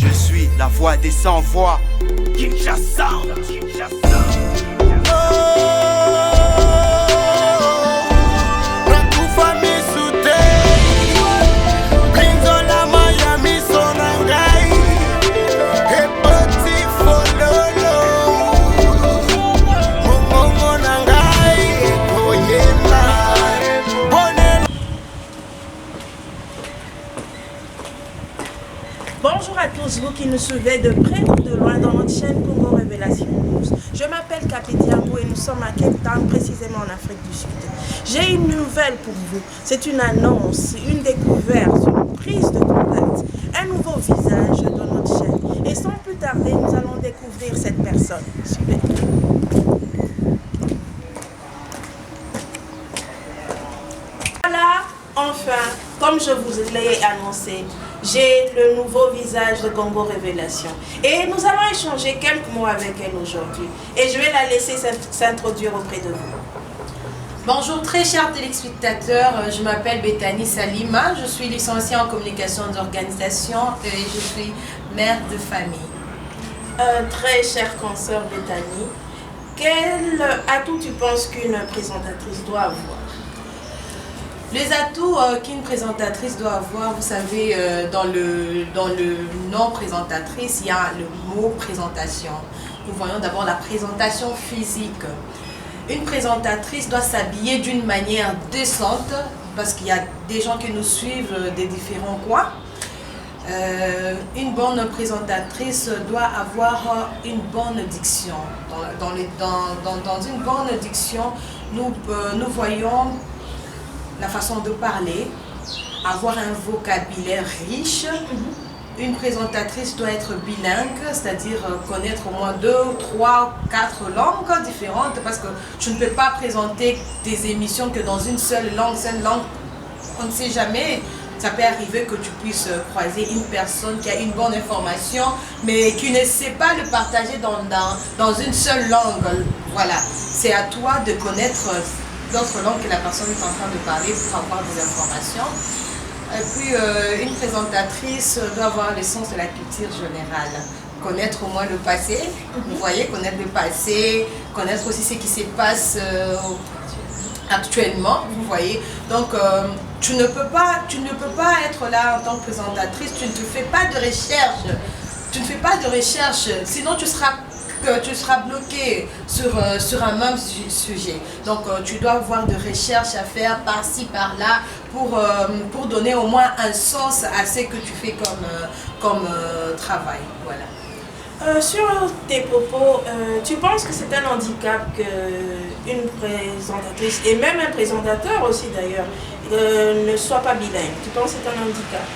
Je suis la voix des sans-voix. Kinshasa. Bonjour à tous vous qui nous suivez de près ou de loin dans notre chaîne Congo Révélation News. Je m'appelle Kapetiambo et nous sommes à Cape Town, précisément en Afrique du Sud. J'ai une nouvelle pour vous. C'est une annonce, une découverte, une prise de contact, un nouveau visage dans notre chaîne. Et sans plus tarder, nous allons découvrir cette personne. Suivez. Voilà, enfin, comme je vous l'ai annoncé, j'ai le nouveau visage de Congo Révélation. Et nous allons échanger quelques mots avec elle aujourd'hui. Et je vais la laisser s'introduire auprès de vous. Bonjour très chers téléspectateurs, je m'appelle Bethany Salima, je suis licenciée en communication d'organisation et je suis mère de famille. Très chère consoeur Bethany, quel atout tu penses qu'une présentatrice doit avoir? Les atouts qu'une présentatrice doit avoir, vous savez, dans le nom présentatrice, il y a le mot présentation. Nous voyons d'abord la présentation physique. Une présentatrice doit s'habiller d'une manière décente, parce qu'il y a des gens qui nous suivent des différents coins. Une bonne présentatrice doit avoir une bonne diction. Dans une bonne diction, nous voyons la façon de parler, avoir un vocabulaire riche. Une présentatrice doit être bilingue, c'est-à-dire connaître au moins 2, 3, 4 langues différentes, parce que tu ne peux pas présenter des émissions que dans une seule langue. On ne sait jamais. Ça peut arriver que tu puisses croiser une personne qui a une bonne information, mais qui ne sait pas le partager dans une seule langue. Voilà, c'est à toi de connaître d'autres langues que la personne est en train de parler pour avoir des informations. Et puis, une présentatrice doit avoir le sens de la culture générale. Connaître au moins le passé, vous voyez, connaître le passé, connaître aussi ce qui se passe actuellement, vous voyez. Donc, tu ne peux pas être là en tant que présentatrice, tu ne te fais pas de recherche. Tu ne fais pas de recherche, sinon tu seras bloqué sur un même sujet. Donc tu dois avoir de recherches à faire par-ci, par-là pour donner au moins un sens à ce que tu fais comme travail. Voilà. Sur tes propos, tu penses que c'est un handicap qu'une présentatrice, et même un présentateur aussi d'ailleurs, ne soit pas bilingue? Tu penses que c'est un handicap?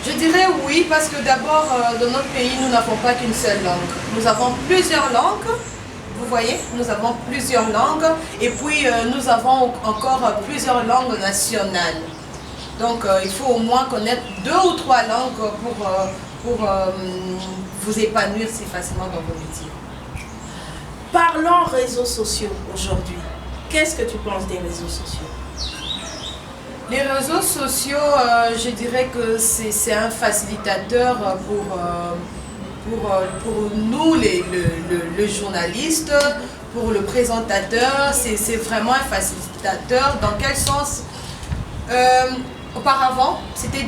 Je dirais oui, parce que d'abord, dans notre pays, nous n'avons pas qu'une seule langue. Nous avons plusieurs langues, vous voyez, nous avons plusieurs langues, et puis nous avons encore plusieurs langues nationales. Donc, il faut au moins connaître 2 ou 3 langues pour vous épanouir si facilement dans vos métiers. Parlons réseaux sociaux aujourd'hui. Qu'est-ce que tu penses des réseaux sociaux? Les réseaux sociaux, je dirais que c'est un facilitateur pour nous, le journaliste, pour le présentateur. C'est vraiment un facilitateur. Dans quel sens? Auparavant, c'était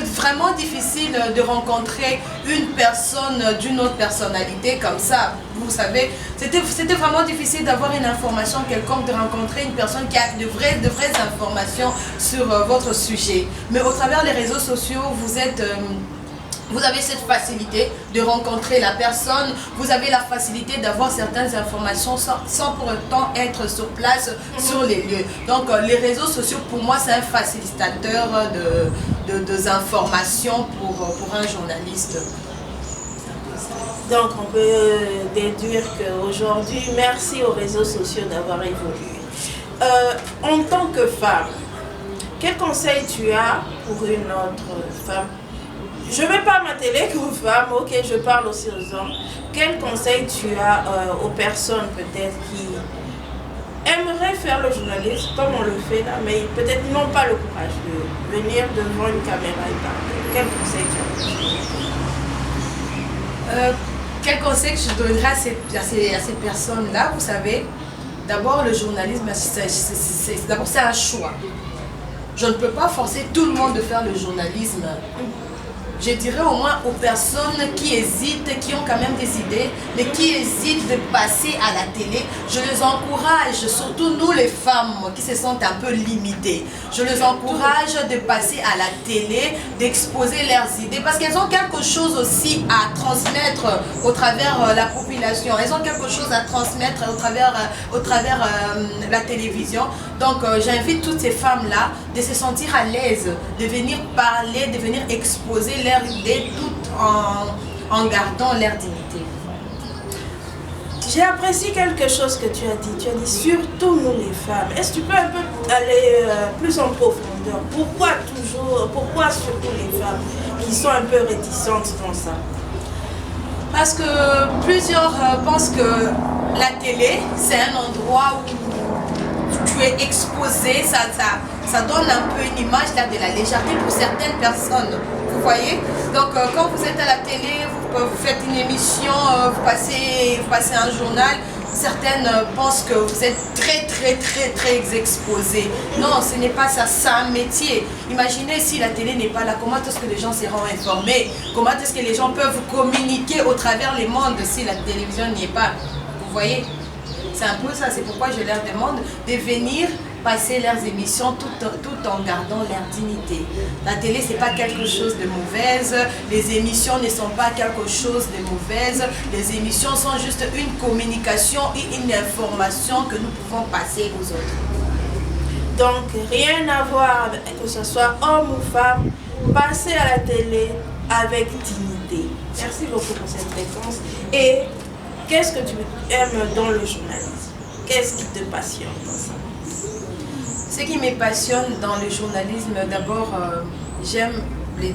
vraiment difficile de rencontrer une personne d'une autre personnalité comme ça. Vous savez, c'était vraiment difficile d'avoir une information quelconque, de rencontrer une personne qui a de vraies informations sur votre sujet. Mais au travers des réseaux sociaux, vous avez cette facilité de rencontrer la personne, vous avez la facilité d'avoir certaines informations sans pour autant être sur place, sur les lieux. Donc les réseaux sociaux, pour moi, c'est un facilitateur de informations pour un journaliste. Donc on peut déduire qu'aujourd'hui, merci aux réseaux sociaux d'avoir évolué. En tant que femme, quel conseil tu as pour une autre femme? Je ne vais pas m'atteler qu'aux femmes, ok, je parle aussi aux hommes. Quel conseil tu as aux personnes peut-être qui aimeraient faire le journalisme comme on le fait là, mais peut-être n'ont pas le courage de venir devant une caméra et parler? Quel conseil tu as? Quel conseil que je donnerais à ces personnes-là? Vous savez, d'abord le journalisme, d'abord c'est un choix. Je ne peux pas forcer tout le monde de faire le journalisme. Je dirais au moins aux personnes qui hésitent, qui ont quand même des idées, mais qui hésitent de passer à la télé. Je les encourage, surtout nous les femmes qui se sentent un peu limitées. Je les encourage de passer à la télé, d'exposer leurs idées, parce qu'elles ont quelque chose aussi à transmettre au travers la population. Elles ont quelque chose à transmettre au travers la télévision. Donc j'invite toutes ces femmes-là de se sentir à l'aise, de venir parler, de venir exposer leurs idées tout en gardant leur dignité. J'ai apprécié quelque chose que tu as dit. Tu as dit surtout nous les femmes. Est-ce que tu peux un peu aller plus en profondeur? Pourquoi surtout les femmes qui sont un peu réticentes dans ça? Parce que plusieurs pensent que la télé, c'est un endroit où tu es exposé, ça donne un peu une image là, de la légèreté pour certaines personnes. Vous voyez? Donc quand vous êtes à la télé, vous faites une émission, vous passez un journal, certaines pensent que vous êtes très exposé. Non, ce n'est pas ça, c'est un métier. Imaginez si la télé n'est pas là, comment est-ce que les gens seront informés? Comment est-ce que les gens peuvent communiquer au travers les mondes si la télévision n'y est pas? Vous voyez? C'est un peu ça, c'est pourquoi je leur demande de venir passer leurs émissions tout en gardant leur dignité. La télé, c'est pas quelque chose de mauvaise, les émissions ne sont pas quelque chose de mauvaise, les émissions sont juste une communication et une information que nous pouvons passer aux autres. Donc, rien à voir, que ce soit homme ou femme, passer à la télé avec dignité. Merci beaucoup pour cette réponse. Et qu'est-ce que tu aimes dans le journalisme? Qu'est-ce qui te passionne dans ça? Ce qui me passionne dans le journalisme, d'abord, j'aime les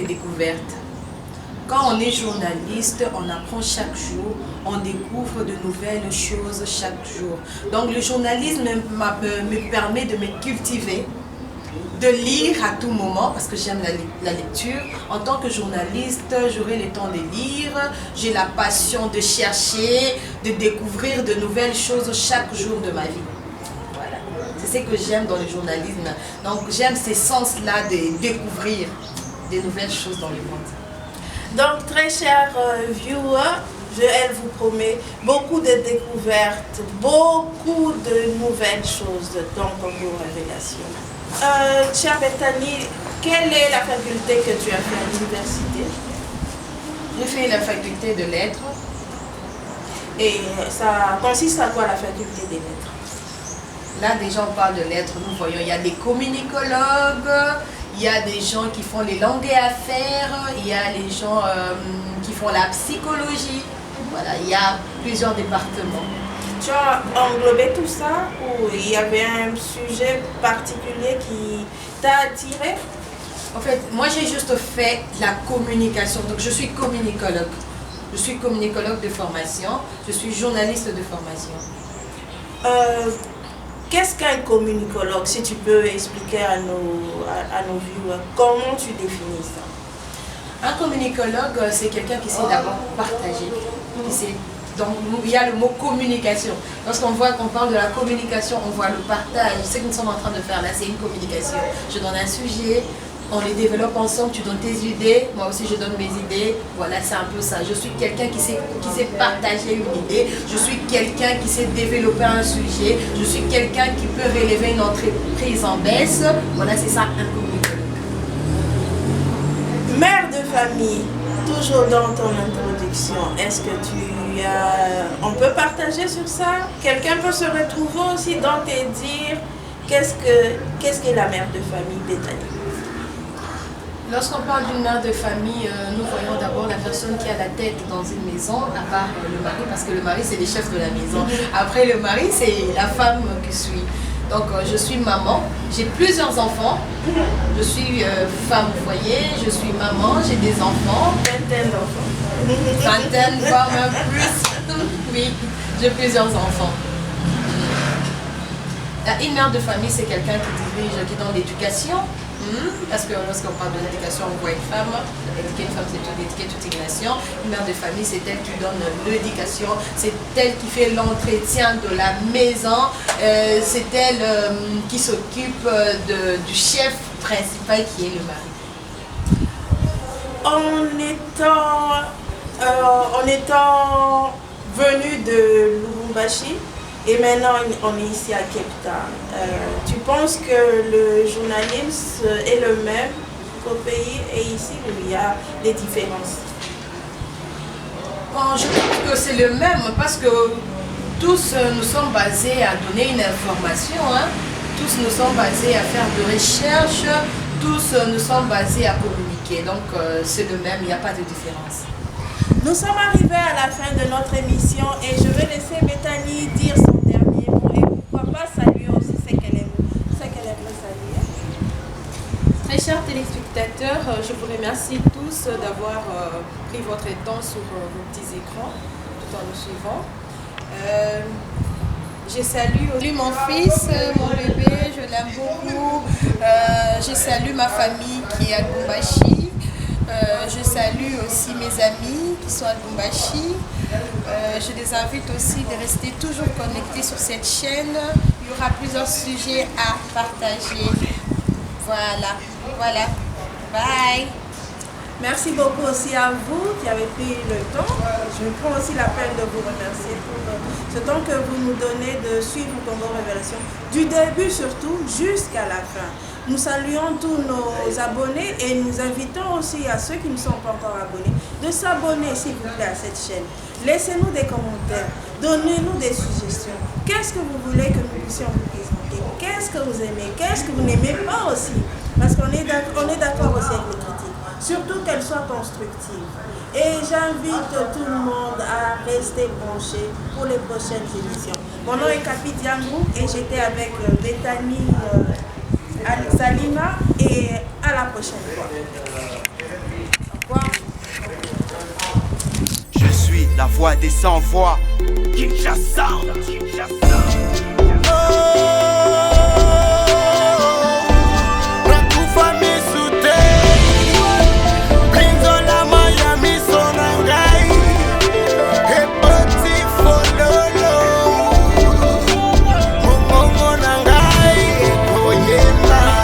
découvertes. Quand on est journaliste, on apprend chaque jour, on découvre de nouvelles choses chaque jour. Donc le journalisme me permet de me cultiver, de lire à tout moment, parce que j'aime la lecture. En tant que journaliste, j'aurai le temps de lire, j'ai la passion de chercher, de découvrir de nouvelles choses chaque jour de ma vie. Voilà, c'est ce que j'aime dans le journalisme. Donc j'aime ces sens-là de découvrir de nouvelles choses dans le monde. Donc très chers viewers, elle vous promet beaucoup de découvertes, beaucoup de nouvelles choses dans Congo Révélation. Chère Bethany, quelle est la faculté que tu as fait à l'université? J'ai fait la faculté de lettres. Et ça consiste à quoi la faculté des lettres? Là déjà on parle de lettres, nous voyons, il y a des communicologues, il y a des gens qui font les langues et affaires, il y a les gens qui font la psychologie. Voilà, il y a plusieurs départements. Tu as englobé tout ça ou il y avait un sujet particulier qui t'a attiré? En fait, moi j'ai juste fait la communication, donc je suis communicologue. Je suis communicologue de formation, je suis journaliste de formation. Qu'est-ce qu'un communicologue, si tu peux expliquer à nos viewers, comment tu définis ça? Un communicologue, c'est quelqu'un qui sait d'abord partager, qui sait. Donc il y a le mot communication. Lorsqu'on voit qu'on parle de la communication, on voit le partage. Ce que nous sommes en train de faire là, c'est une communication. Je donne un sujet, on les développe ensemble, tu donnes tes idées, moi aussi je donne mes idées. Voilà, c'est un peu ça. Je suis quelqu'un qui sait partager une idée, je suis quelqu'un qui sait développer un sujet, je suis quelqu'un qui peut relever une entreprise en baisse. Voilà, c'est ça un communicologue. Mère de famille, toujours dans ton introduction, est-ce que on peut partager sur ça? Quelqu'un peut se retrouver aussi dans tes dires. Qu'est-ce que la mère de famille, Bethany? Lorsqu'on parle d'une mère de famille, nous voyons d'abord la personne qui a la tête dans une maison, à part le mari, parce que le mari c'est le chef de la maison. Après le mari, c'est la femme qui suit. Donc je suis maman, j'ai plusieurs enfants, je suis femme au foyer, je suis maman, j'ai des enfants. Vingtaine d'enfants. Vingtaine, voire même plus. Oui, j'ai plusieurs enfants. Une mère de famille, c'est quelqu'un qui dirige, qui est dans l'éducation. Parce que lorsqu'on parle de l'éducation, on voit une femme. Éduquer une femme, c'est éduquer toute une nation. Une mère de famille, c'est elle qui donne l'éducation. C'est elle qui fait l'entretien de la maison. C'est elle qui s'occupe du chef principal qui est le mari. En étant venu de Lubumbashi et maintenant on est ici à Cape Town, tu penses que le journalisme est le même qu'au pays et ici où il y a des différences? Bon, je trouve que c'est le même parce que tous nous sommes basés à donner une information, hein. Tous nous sommes basés à faire de recherche, tous nous sommes basés à communiquer, donc c'est le même, il n'y a pas de différence. Nous sommes arrivés à la fin de notre émission et je vais laisser Bethany dire son dernier mot et pourquoi pas saluer aussi ce qu'elle aimerait saluer. Très chers téléspectateurs, je vous remercie tous d'avoir pris votre temps sur vos petits écrans tout en nous suivant. Je salue mon fils, mon bébé, je l'aime beaucoup. Je salue ma famille qui est à Lubumbashi. Je salue aussi mes amis qui sont à Lubumbashi. Je les invite aussi de rester toujours connectés sur cette chaîne. Il y aura plusieurs sujets à partager. Voilà. Bye. Merci beaucoup aussi à vous qui avez pris le temps. Je prends aussi la peine de vous remercier pour ce temps que vous nous donnez de suivre Congo Révélation, du début surtout jusqu'à la fin. Nous saluons tous nos abonnés et nous invitons aussi à ceux qui ne sont pas encore abonnés de s'abonner s'il vous plaît à cette chaîne. Laissez-nous des commentaires, donnez-nous des suggestions. Qu'est-ce que vous voulez que nous puissions vous présenter? Qu'est-ce que vous aimez? Qu'est-ce que vous n'aimez pas aussi? Parce qu'on est d'accord aussi avec les critiques. Surtout qu'elles soient constructives. Et j'invite tout le monde à rester branché pour les prochaines émissions. Mon nom est Kapi Diangou et j'étais avec Bethany Salima et à la prochaine fois. Au revoir. Je suis la voix des sans-voix. Kinshasa.